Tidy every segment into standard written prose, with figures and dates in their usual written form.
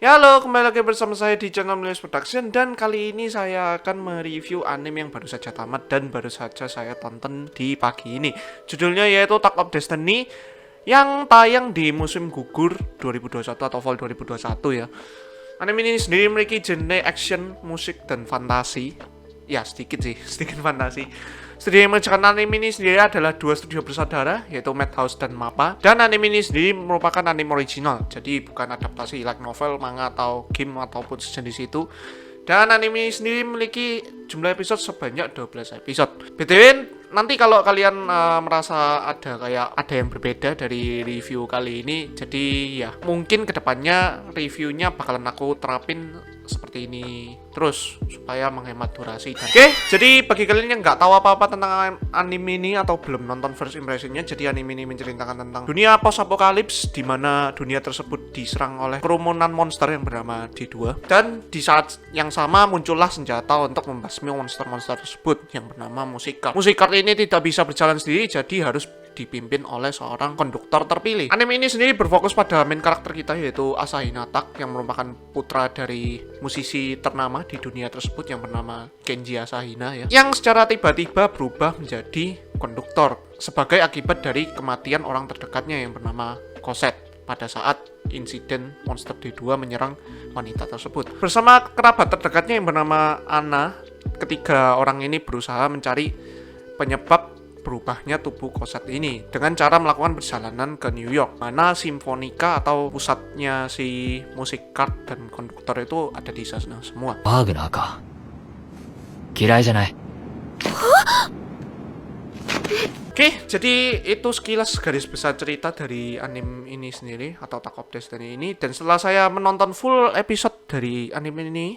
Ya halo, kembali lagi bersama saya di channel Milius Production. Dan kali ini saya akan mereview anime yang baru saja tamat dan baru saja saya tonton di pagi ini. Judulnya yaitu Attack of Destiny, yang tayang di musim gugur 2021 atau fall 2021 ya. Anime ini sendiri memiliki genre action, musik, dan fantasi. Ya sedikit sih, sedikit fantasi. Studio yang mengerjakan anime ini sendiri adalah dua studio bersaudara, yaitu Madhouse dan MAPPA. Dan anime ini sendiri merupakan anime original, jadi bukan adaptasi light novel, manga, atau game ataupun sejenis itu. Dan anime ini sendiri memiliki jumlah episode sebanyak 12 episode. BTW, nanti kalau kalian merasa ada yang berbeda dari review kali ini, jadi ya mungkin kedepannya reviewnya bakalan aku terapin seperti ini terus supaya menghemat durasi. Oke, jadi bagi kalian yang nggak tahu apa-apa tentang anime ini atau belum nonton first impressionnya, jadi anime ini menceritakan tentang dunia post apokalips di mana dunia tersebut diserang oleh kerumunan monster yang bernama D2, dan di saat yang sama muncullah senjata untuk membasmi monster-monster tersebut yang bernama Musikart. Musikart ini tidak bisa berjalan sendiri, jadi harus dipimpin oleh seorang konduktor terpilih. Anime ini sendiri berfokus pada main karakter kita, yaitu Asahina Tak, yang merupakan putra dari musisi ternama di dunia tersebut yang bernama Kenji Asahina ya, yang secara tiba-tiba berubah menjadi konduktor sebagai akibat dari kematian orang terdekatnya yang bernama Cosette pada saat insiden monster D2 menyerang wanita tersebut. Bersama kerabat terdekatnya yang bernama Anna, ketiga orang ini berusaha mencari penyebab berubahnya tubuh Cosette ini dengan cara melakukan perjalanan ke New York, mana Symphonica atau pusatnya si Musikart dan konduktor itu ada di sana semua. Wagner ka? Kirai janai. Oke, jadi itu sekilas garis besar cerita dari anime ini sendiri atau Attack of Destiny ini. Dan setelah saya menonton full episode dari anime ini,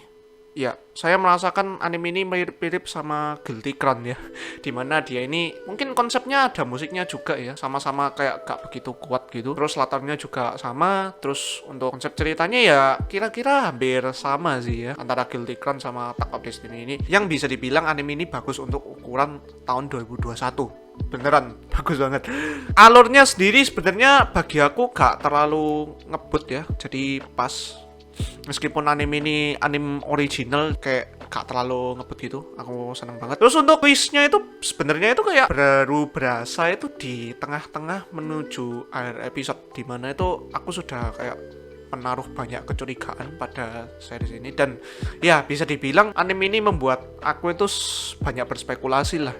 ya, saya merasakan anime ini mirip-mirip sama Guilty Crown ya, dimana dia ini mungkin konsepnya ada musiknya juga ya, sama-sama kayak gak begitu kuat gitu, terus latarnya juga sama, terus untuk konsep ceritanya ya kira-kira hampir sama sih ya antara Guilty Crown sama Attack of Destiny ini, yang bisa dibilang anime ini bagus untuk ukuran tahun 2021. Beneran bagus banget. Alurnya sendiri sebenarnya bagi aku gak terlalu ngebut ya, jadi pas. Meskipun anime ini anime original, kayak gak terlalu ngebut gitu, aku seneng banget. Terus untuk twistnya itu sebenarnya itu kayak baru berasa itu di tengah-tengah menuju akhir episode, dimana itu aku sudah kayak menaruh banyak kecurigaan pada series ini. Dan ya bisa dibilang anime ini membuat aku itu banyak berspekulasi lah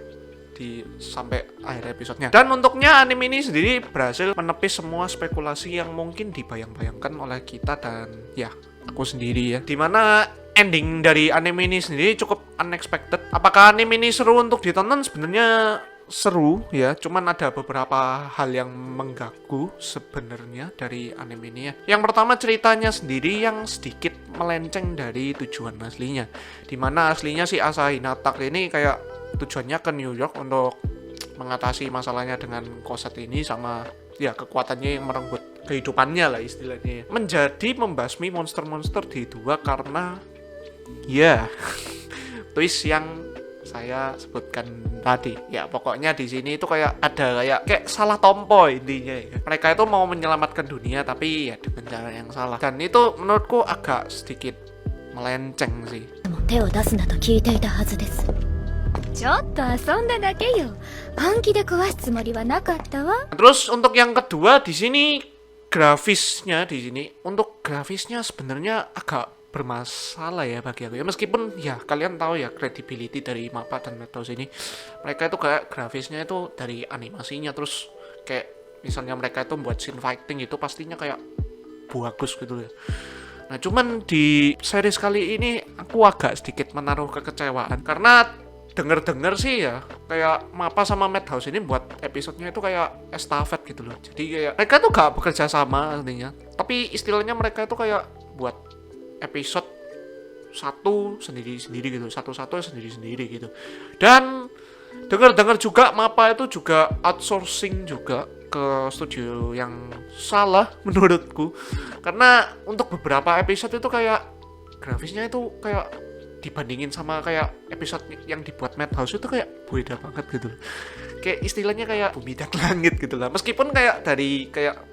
di sampai akhir episodenya. Dan untuknya anime ini sendiri berhasil menepis semua spekulasi yang mungkin dibayang-bayangkan oleh kita dan ya aku sendiri ya, dimana ending dari anime ini sendiri cukup unexpected. Apakah anime ini seru untuk ditonton? Sebenarnya seru ya, cuman ada beberapa hal yang mengganggu sebenarnya dari anime ini ya. Yang pertama, ceritanya sendiri yang sedikit melenceng dari tujuan aslinya, dimana aslinya si Asahina Tak ini kayak tujuannya ke New York untuk mengatasi masalahnya dengan Cosette ini sama ya kekuatannya yang merenggut kehidupannya lah istilahnya, menjadi membasmi monster-monster di dua karena ya twist yang saya sebutkan tadi. Ya pokoknya di sini itu kayak ada kayak salah tompo intinya ya. Mereka itu mau menyelamatkan dunia tapi ya dengan cara yang salah, dan itu menurutku agak sedikit melenceng sih. 手を出すなと聞いていたはずです。ちょっと遊んだだけよ。本気で壊すつもりはなかったわ。 Terus untuk yang kedua di sini grafisnya, di sini untuk grafisnya sebenarnya agak bermasalah ya bagi aku ya, meskipun ya kalian tahu ya credibility dari MAPPA dan Madhouse ini, mereka itu kayak grafisnya itu dari animasinya, terus kayak misalnya mereka itu buat scene fighting itu pastinya kayak bagus gitu ya. Nah cuman di series kali ini aku agak sedikit menaruh kekecewaan karena denger-denger sih ya kayak MAPPA sama Madhouse ini buat episodenya itu kayak estafet gitu loh. Jadi kayak mereka tuh gak bekerja sama artinya, tapi istilahnya mereka itu kayak buat episode satu sendiri-sendiri gitu, satu-satu sendiri-sendiri gitu. Dan denger-denger juga MAPPA itu juga outsourcing juga ke studio yang salah menurutku, karena untuk beberapa episode itu kayak grafisnya itu kayak dibandingin sama kayak episode yang dibuat Madhouse itu kayak beda banget gitu loh. Kayak istilahnya kayak bumi dan langit gitu lah. Meskipun kayak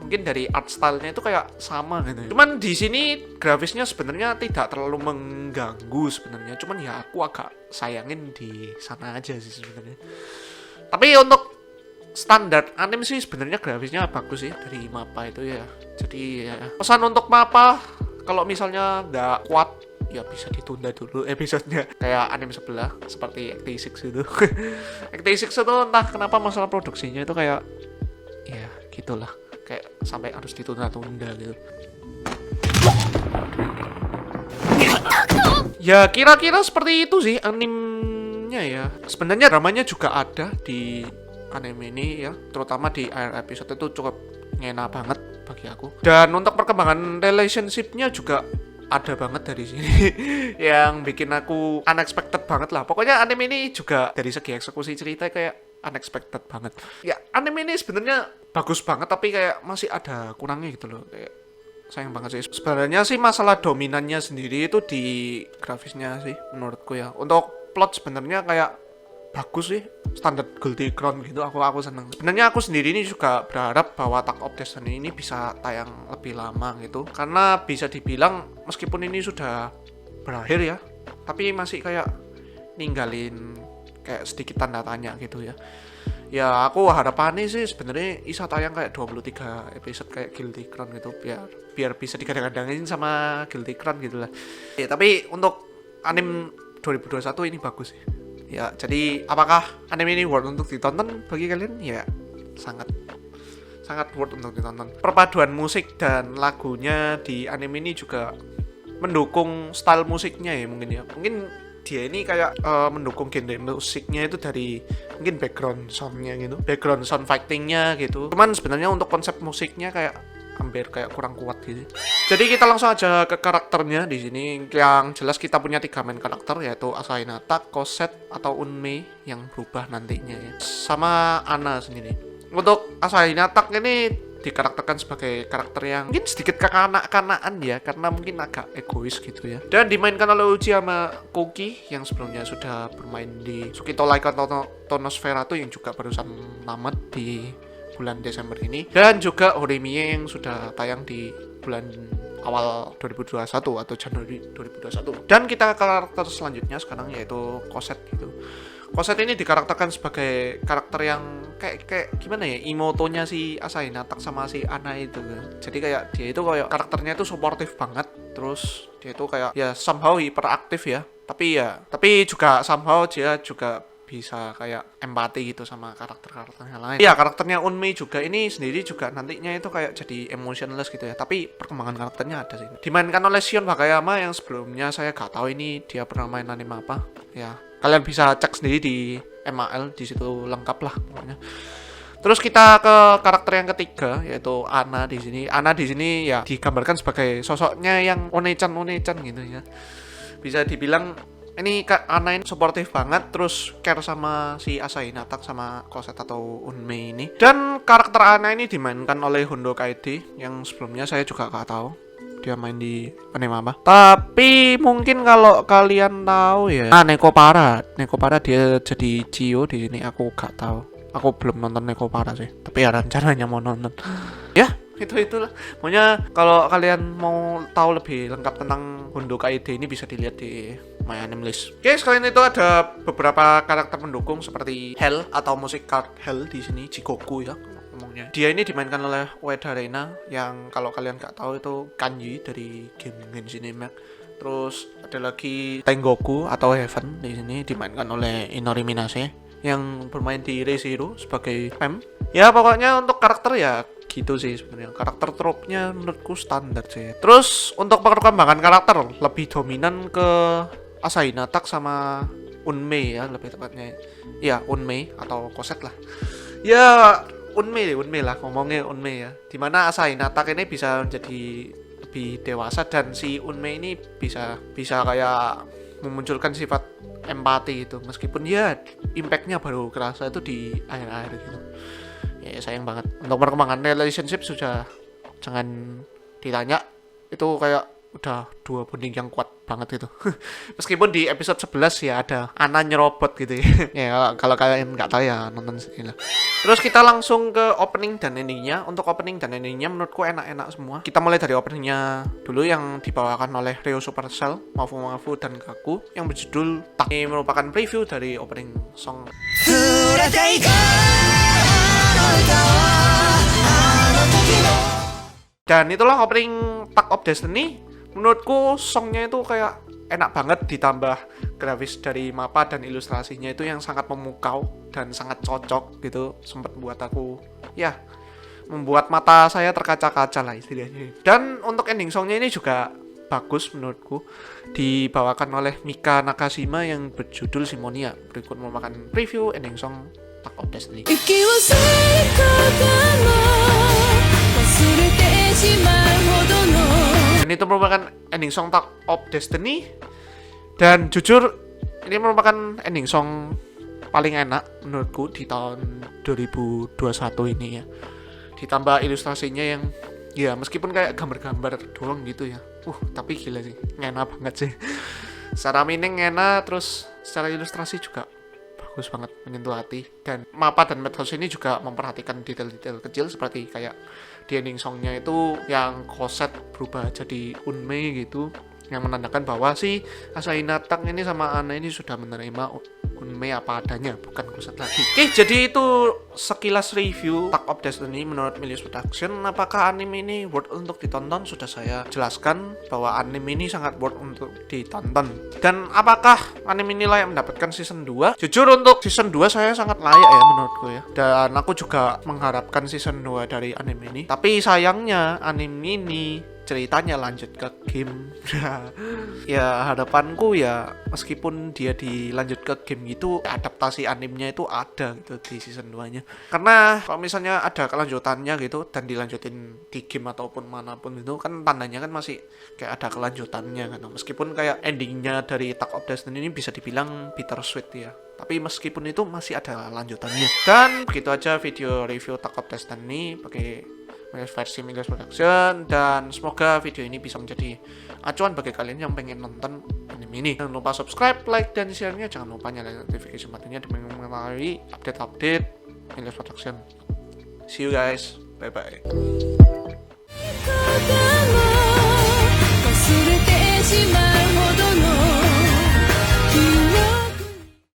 mungkin dari art style-nya itu kayak sama gitu. Cuman di sini grafisnya sebenarnya tidak terlalu mengganggu sebenarnya. Cuman ya aku agak sayangin di sana aja sih sebenarnya. Tapi untuk standar anime sih sebenarnya grafisnya bagus sih dari MAPPA itu ya. Jadi ya pesan untuk MAPPA, kalau misalnya nggak kuat ya bisa ditunda dulu episodenya kayak anime sebelah seperti Act6 itu. Act6 itu entah kenapa masalah produksinya itu kayak ya gitulah, kayak sampai harus ditunda-tunda gitu. Ya kira-kira seperti itu sih animenya ya. Sebenarnya dramanya juga ada di anime ini ya, terutama di akhir episode itu cukup ngena banget bagi aku. Dan untuk perkembangan relationship-nya juga ada banget dari sini yang bikin aku unexpected banget lah. Pokoknya anime ini juga dari segi eksekusi cerita kayak unexpected banget. Ya anime ini sebenarnya bagus banget tapi kayak masih ada kurangnya gitu loh. Kayak sayang banget sih. Sebenarnya sih masalah dominannya sendiri itu di grafisnya sih menurutku ya. Untuk plot sebenarnya kayak bagus sih, standar Guilty Crown gitu, aku seneng. Sebenarnya aku sendiri ini juga berharap bahwa Attack of Destiny ini bisa tayang lebih lama gitu, karena bisa dibilang meskipun ini sudah berakhir ya, tapi masih kayak ninggalin kayak sedikit tanda tanya gitu ya. Ya aku harapannya sih sebenarnya bisa tayang kayak 23 episode kayak Guilty Crown gitu, biar bisa digadang-gadangin sama Guilty Crown gitu lah. Ya tapi untuk anime 2021 ini bagus sih. Ya, jadi apakah anime ini worth untuk ditonton bagi kalian? Ya, sangat worth untuk ditonton. Perpaduan musik dan lagunya di anime ini juga mendukung style musiknya ya mungkin ya. Mungkin dia ini kayak mendukung genre musiknya itu dari mungkin background soundnya gitu, background sound fightingnya gitu. Cuman sebenarnya untuk konsep musiknya kayak hampir kayak kurang kuat gitu. Jadi kita langsung aja ke karakternya di sini. Yang jelas kita punya 3 main karakter, yaitu Asahi Hinata, Cosette atau Unmei yang berubah nantinya ya, sama Ana sendiri. Untuk Asahi Hinata ini dikarakterkan sebagai karakter yang mungkin sedikit kekanak-kanakan ya, karena mungkin agak egois gitu ya. Dan dimainkan oleh Uji sama Koki yang sebelumnya sudah bermain di Tsukito Laika Tonosfera tuh, yang juga barusan tamat di bulan Desember ini, dan juga Horimiya yang sudah tayang di bulan awal 2021 atau Januari 2021. Dan kita ke karakter selanjutnya sekarang, yaitu Cosette gitu. Cosette ini dikarakterkan sebagai karakter yang kayak gimana ya, imotonya si Asahi Hinata sama si Ana itu kan. Jadi kayak dia itu kayak karakternya itu suportif banget, terus dia itu kayak ya somehow hiperaktif ya, tapi juga somehow dia juga bisa kayak empati gitu sama karakter-karakternya lain. Ya karakternya Unmei juga ini sendiri juga nantinya itu kayak jadi emotionless gitu ya, tapi perkembangan karakternya ada sih. Dimainkan oleh Shion Wakayama yang sebelumnya saya gak tahu ini dia pernah main anime apa. Ya kalian bisa cek sendiri di MAL, di situ lengkap lah pokoknya. Terus kita ke karakter yang ketiga, yaitu Ana di sini. Ana di sini ya digambarkan sebagai sosoknya yang onechan gitu ya. Bisa dibilang ini Ana ini suportif banget, terus care sama si Asahi Hinata sama Cosette atau Unmei ini. Dan karakter Ana ini dimainkan oleh Hondo Kaede yang sebelumnya saya juga gak tahu dia main di anime apa. Tapi mungkin kalau kalian tahu ya, Neko Para dia jadi Chio di sini, aku gak tahu. Aku belum nonton Neko Para sih, tapi ya rencananya mau nonton. Ya, itulah. Pokoknya kalau kalian mau tahu lebih lengkap tentang Hondo Kaede ini bisa dilihat di My Anime List. Oke, selain itu ada beberapa karakter pendukung seperti Hell atau musik card Hell di sini, Jigoku ya ngomongnya. Dia ini dimainkan oleh Ueda Reina yang kalau kalian gak tahu itu Kanji dari game Genshin Impact. Terus ada lagi Tengoku atau Heaven di sini dimainkan oleh Inori Minase yang bermain di Re:Zero sebagai Pem. Ya pokoknya untuk karakter ya gitu sih sebenarnya. Karakter trope-nya menurutku standar sih. Terus untuk perkembangan karakter lebih dominan ke Asahi Hinata sama Unmei ya, lebih tepatnya. Ya, Unmei atau Cosette lah. Ya, Unmei lah, ngomongnya Unmei ya. Dimana Asahi Hinata ini bisa menjadi lebih dewasa, dan si Unmei ini bisa kayak memunculkan sifat empati gitu. Meskipun ya impact-nya baru kerasa itu di akhir-akhir gitu. Ya sayang banget. Untuk perkembangan relationship sudah jangan ditanya. Itu kayak udah dua bonding yang kuat banget itu. Meskipun di episode 11 ya ada Ana nyerobot gitu ya. Ya kalau kalian nggak tahu ya nonton sini lah. Terus kita langsung ke opening dan endingnya. Untuk opening dan endingnya menurutku enak-enak semua. Kita mulai dari openingnya dulu yang dibawakan oleh Ryo Supercell, Mafu Mafu dan Kaku yang berjudul Tak. Ini merupakan preview dari opening song. Dan itulah opening Tag of Destiny. Menurutku songnya itu kayak enak banget, ditambah grafis dari mapa dan ilustrasinya itu yang sangat memukau dan sangat cocok gitu. Sempat buat aku ya membuat mata saya terkaca-kaca lah istilahnya. Dan untuk ending songnya ini juga bagus menurutku, dibawakan oleh Mika Nakashima yang berjudul Simonia. Berikut merupakan preview ending song Tag of Destiny. Dan itu merupakan ending song Tag of Destiny. Dan jujur ini merupakan ending song paling enak menurutku di tahun 2021 ini ya. Ditambah ilustrasinya yang ya meskipun kayak gambar-gambar doang gitu ya. Tapi gila sih, ngena banget sih. Secara meaning ngena, terus secara ilustrasi juga bagus banget, menyentuh hati. Dan mapa dan Madhouse ini juga memperhatikan detail-detail kecil seperti kayak di ending songnya itu yang koset berubah jadi Unmei gitu, yang menandakan bahwa si Asahina Tang ini sama Ana ini sudah menerima Unmei apa adanya, bukan koset lagi. Oke, jadi itu sekilas review Tag of Destiny menurut Milius Production. Apakah anime ini worth untuk ditonton? Sudah saya jelaskan bahwa anime ini sangat worth untuk ditonton. Dan apakah anime ini layak mendapatkan season 2? Jujur untuk season 2 saya sangat layak ya menurutku ya. Dan aku juga mengharapkan season 2 dari anime ini. Tapi sayangnya anime ini ceritanya lanjut ke game. Ya harapanku ya meskipun dia dilanjut ke game gitu, adaptasi animenya itu ada gitu di season 2 nya. Karena kalau misalnya ada kelanjutannya gitu dan dilanjutin di game ataupun manapun itu kan tandanya kan masih kayak ada kelanjutannya kan. Meskipun kayak endingnya dari Tag of Destiny ini bisa dibilang bittersweet ya, tapi meskipun itu masih ada lanjutannya. Dan begitu aja video review Tag of Destiny pakai versi Milius Production, dan semoga video ini bisa menjadi acuan bagi kalian yang pengen nonton anime ini. Jangan lupa subscribe, like, dan share-nya. Jangan lupa nyalain notification button-nya demi mengetahui update-update Milius Production. See you guys, bye-bye.